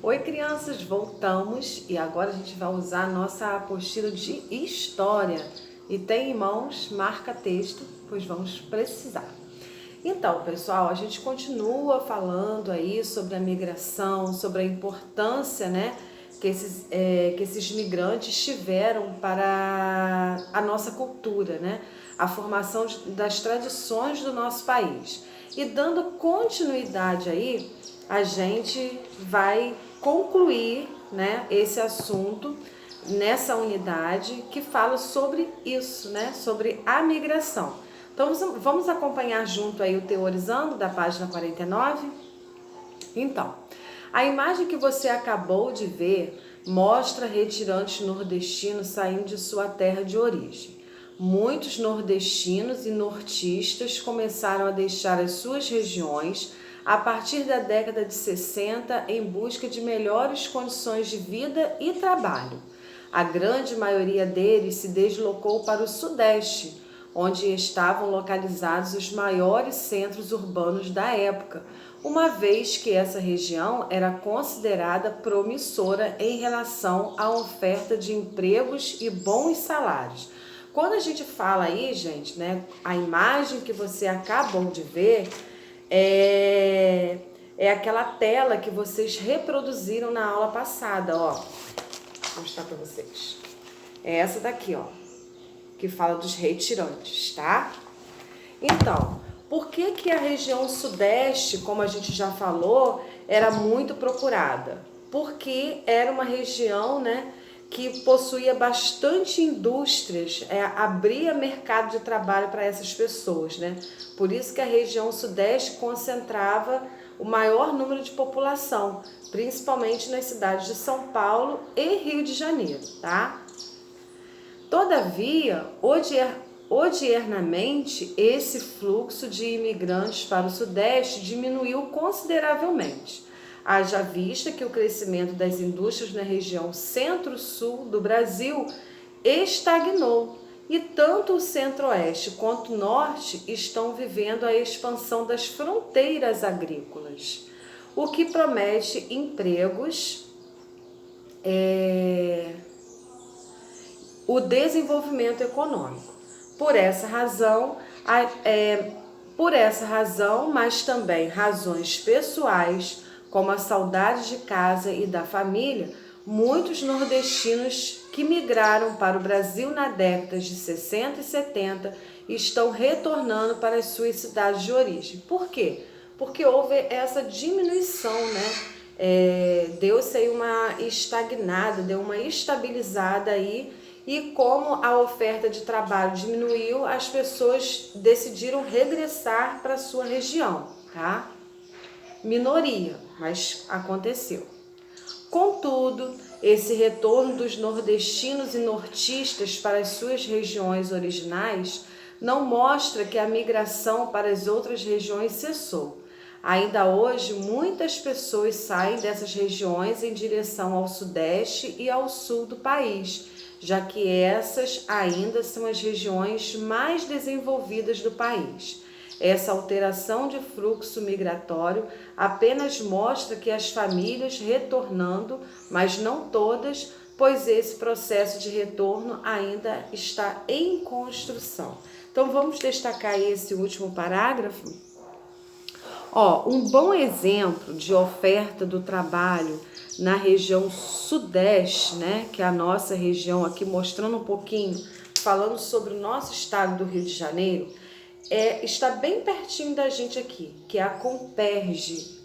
Oi, crianças, voltamos e agora a gente vai usar a nossa apostila de história. E tem em mãos marca-texto, pois vamos precisar. Então, pessoal, a gente continua falando aí sobre a migração, sobre a importância, né, que esses migrantes tiveram para a nossa cultura, né, a formação das tradições do nosso país. E dando continuidade aí, a gente vai concluir, né, esse assunto nessa unidade que fala sobre isso, né, sobre a migração. Então vamos acompanhar junto aí o Teorizando da página 49? Então, a imagem que você acabou de ver mostra retirantes nordestinos saindo de sua terra de origem. Muitos nordestinos e nortistas começaram a deixar as suas regiões a partir da década de 60 em busca de melhores condições de vida e trabalho. A grande maioria deles se deslocou para o Sudeste, onde estavam localizados os maiores centros urbanos da época, uma vez que essa região era considerada promissora em relação à oferta de empregos e bons salários. Quando a gente fala aí, gente, né, a imagem que você acabou de ver é aquela tela que vocês reproduziram na aula passada, ó. Vou mostrar para vocês. É essa daqui, ó, que fala dos retirantes, tá? Então, por que a região sudeste, como a gente já falou, era muito procurada? Porque era uma região, né, que possuía bastante indústrias, abria mercado de trabalho para essas pessoas, né? Por isso que a região sudeste concentrava o maior número de população, principalmente nas cidades de São Paulo e Rio de Janeiro, tá? Todavia, odiernamente, esse fluxo de imigrantes para o Sudeste diminuiu consideravelmente. Haja vista que o crescimento das indústrias na região centro-sul do Brasil estagnou e tanto o centro-oeste quanto o norte estão vivendo a expansão das fronteiras agrícolas, o que promete empregos, o desenvolvimento econômico. Por essa razão, mas também razões pessoais, como a saudade de casa e da família, muitos nordestinos que migraram para o Brasil na década de 60 e 70 estão retornando para as suas cidades de origem. Por quê? Porque houve essa diminuição, né? Deu-se aí uma estagnada, deu uma estabilizada aí, e como a oferta de trabalho diminuiu, as pessoas decidiram regressar para a sua região, tá? Minoria, mas aconteceu. Contudo, esse retorno dos nordestinos e nortistas para as suas regiões originais não mostra que a migração para as outras regiões cessou. Ainda hoje, muitas pessoas saem dessas regiões em direção ao sudeste e ao sul do país, já que essas ainda são as regiões mais desenvolvidas do país. Essa alteração de fluxo migratório apenas mostra que as famílias retornando, mas não todas, pois esse processo de retorno ainda está em construção. Então vamos destacar aí esse último parágrafo. Ó, um bom exemplo de oferta do trabalho na região sudeste, né, que é a nossa região aqui, mostrando um pouquinho, falando sobre o nosso estado do Rio de Janeiro, está bem pertinho da gente aqui, que é a Comperj,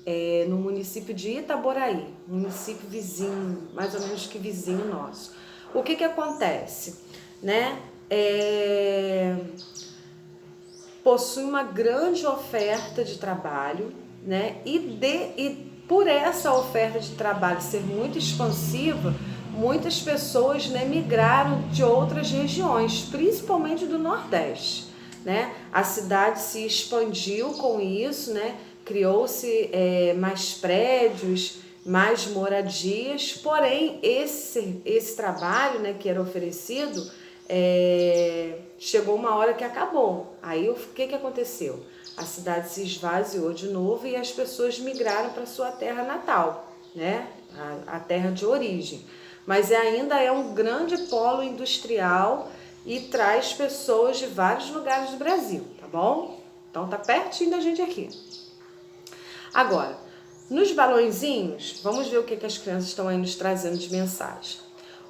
no município de Itaboraí, município vizinho, mais ou menos que vizinho nosso. O que acontece, né? Possui uma grande oferta de trabalho, né? E por essa oferta de trabalho ser muito expansiva, muitas pessoas, né, migraram de outras regiões, principalmente do Nordeste, né? A cidade se expandiu com isso, né? Criou-se mais prédios, mais moradias, porém esse trabalho, né, que era oferecido, chegou uma hora que acabou. Aí o que aconteceu? A cidade se esvaziou de novo e as pessoas migraram para sua terra natal, né? A terra de origem. Mas ainda é um grande polo industrial e traz pessoas de vários lugares do Brasil, tá bom? Então tá pertinho da gente aqui. Agora, nos balõezinhos, vamos ver o que as crianças estão aí nos trazendo de mensagem.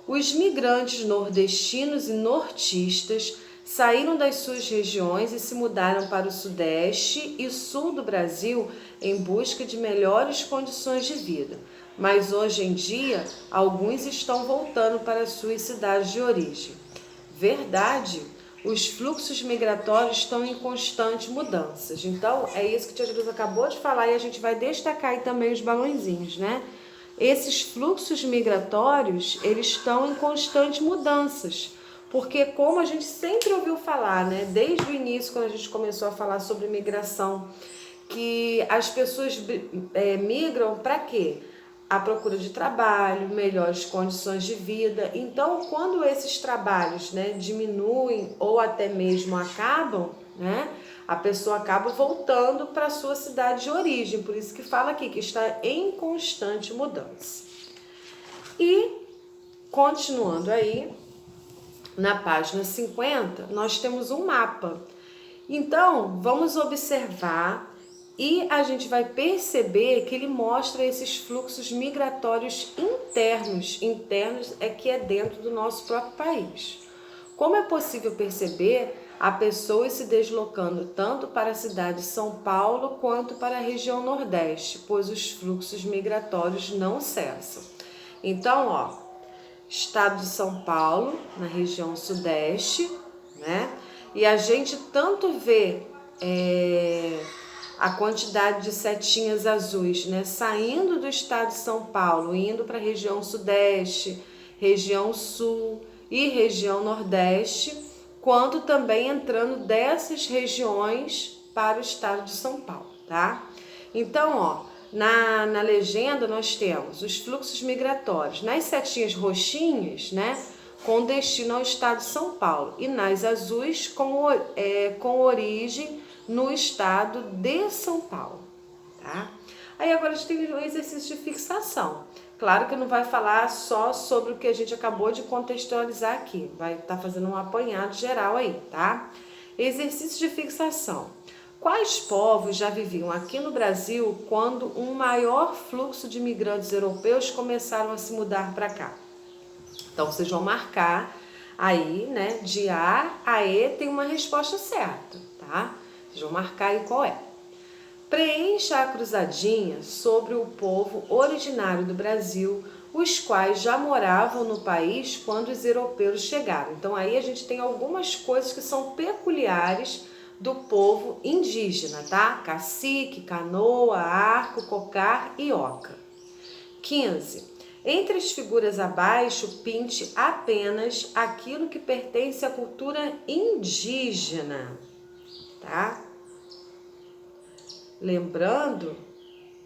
Os migrantes nordestinos e nortistas saíram das suas regiões e se mudaram para o sudeste e sul do Brasil em busca de melhores condições de vida. Mas hoje em dia, alguns estão voltando para suas cidades de origem. Verdade, os fluxos migratórios estão em constantes mudanças. Então, é isso que a Tia Jerusa acabou de falar e a gente vai destacar aí também os balõezinhos, né? Esses fluxos migratórios, eles estão em constantes mudanças. Porque como a gente sempre ouviu falar, né? Desde o início, quando a gente começou a falar sobre migração, que as pessoas migram para quê? A procura de trabalho, melhores condições de vida. Então, quando esses trabalhos, né, diminuem ou até mesmo acabam, né, a pessoa acaba voltando para a sua cidade de origem. Por isso que fala aqui que está em constante mudança. E, continuando aí, na página 50, nós temos um mapa. Então, vamos observar e a gente vai perceber que ele mostra esses fluxos migratórios internos. Internos é que é dentro do nosso próprio país. Como é possível perceber, há pessoas se deslocando tanto para a cidade de São Paulo quanto para a região Nordeste, pois os fluxos migratórios não cessam. Então, ó, estado de São Paulo, na região Sudeste, né? E a gente tanto vê a quantidade de setinhas azuis, né, saindo do estado de São Paulo, indo para a região Sudeste, região Sul e região Nordeste, quanto também entrando dessas regiões para o estado de São Paulo, tá? Então, ó, na legenda nós temos os fluxos migratórios nas setinhas roxinhas, né, com destino ao estado de São Paulo, e nas azuis com origem no estado de São Paulo, tá? Aí agora a gente tem um exercício de fixação. Claro que não vai falar só sobre o que a gente acabou de contextualizar aqui, vai estar fazendo um apanhado geral aí, tá? Exercício de fixação. Quais povos já viviam aqui no Brasil quando um maior fluxo de imigrantes europeus começaram a se mudar para cá? Então vocês vão marcar aí, né, de A a E tem uma resposta certa, tá? Vocês vão marcar aí qual é. Preencha a cruzadinha sobre o povo originário do Brasil, os quais já moravam no país quando os europeus chegaram. Então aí a gente tem algumas coisas que são peculiares do povo indígena, tá? Cacique, canoa, arco, cocar e oca. 15. Entre as figuras abaixo, pinte apenas aquilo que pertence à cultura indígena, tá? Lembrando,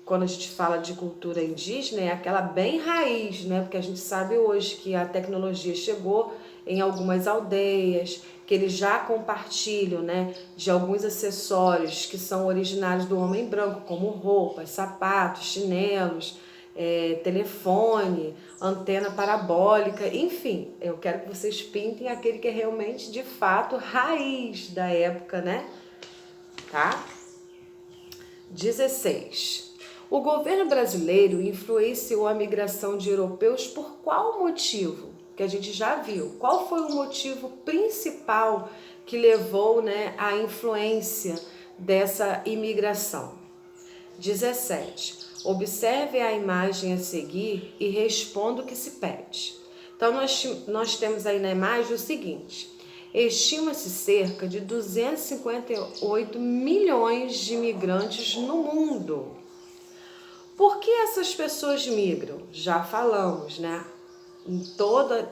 quando a gente fala de cultura indígena, é aquela bem raiz, né? Porque a gente sabe hoje que a tecnologia chegou em algumas aldeias, que eles já compartilham, né, de alguns acessórios que são originários do homem branco, como roupas, sapatos, chinelos, telefone, antena parabólica, enfim, eu quero que vocês pintem aquele que é realmente, de fato, raiz da época, né? Tá? 16. O governo brasileiro influenciou a migração de europeus por qual motivo? Que a gente já viu. Qual foi o motivo principal que levou, né, à influência dessa imigração? 17. Observe a imagem a seguir e responda o que se pede. Então, nós temos aí na imagem o seguinte: estima-se cerca de 258 milhões de imigrantes no mundo. Por que essas pessoas migram? Já falamos, né? Em toda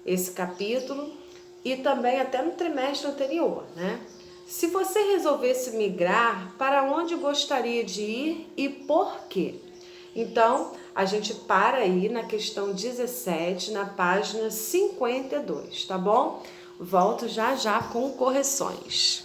esse capítulo e também até no trimestre anterior, né? Se você resolvesse migrar, para onde gostaria de ir e por quê? Então, a gente para aí na questão 17, na página 52, tá bom? Volto já com correções.